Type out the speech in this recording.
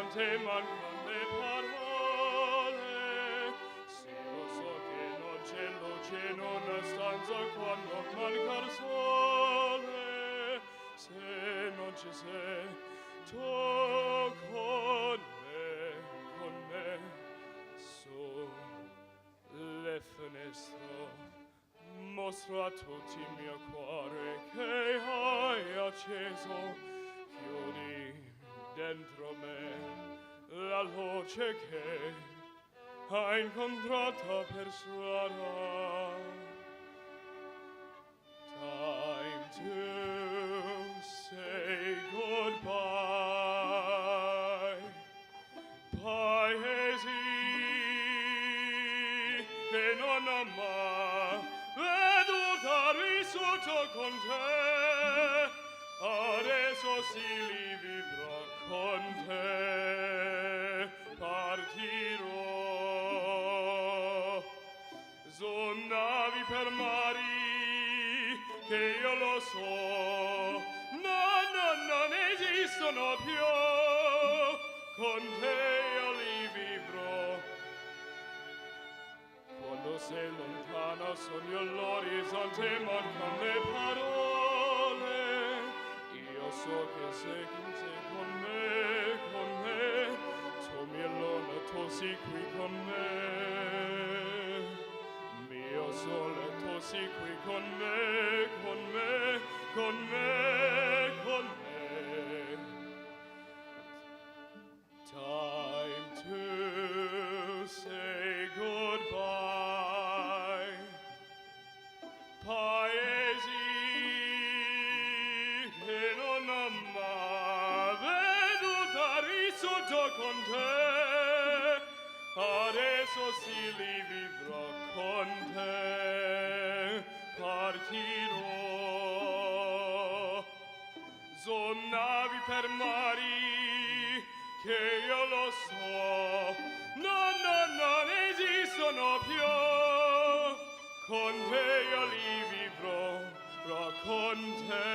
te mancano le parole. Se lo so che non c'è luce in una stanza quando manca il sole, se non ci sei tu con me, su le finestre mostro a tutti il mio cuore che hai acceso, chiudi dentro me la luce che hai incontrato per strada. Time to say goodbye. Paesi che non ho mai veduto vissuto con te, adesso sì li vivrò con te. Partirò su navi per mari che io lo so, no, non esistono più. Con te io li vivrò. Quando sei lontana sogno l'orizzonte, mancano le parole. Io so che sei con me. Tu mia luna, tu sei qui con me. Mio sole, tu sei qui con me. Time to say goodbye. Paesi che non ho mai veduto vissuto con te, adesso sì li vivrò con te. Partirò su navi per mari che io lo so, no, non esistono più. Con te io li vivrò, con te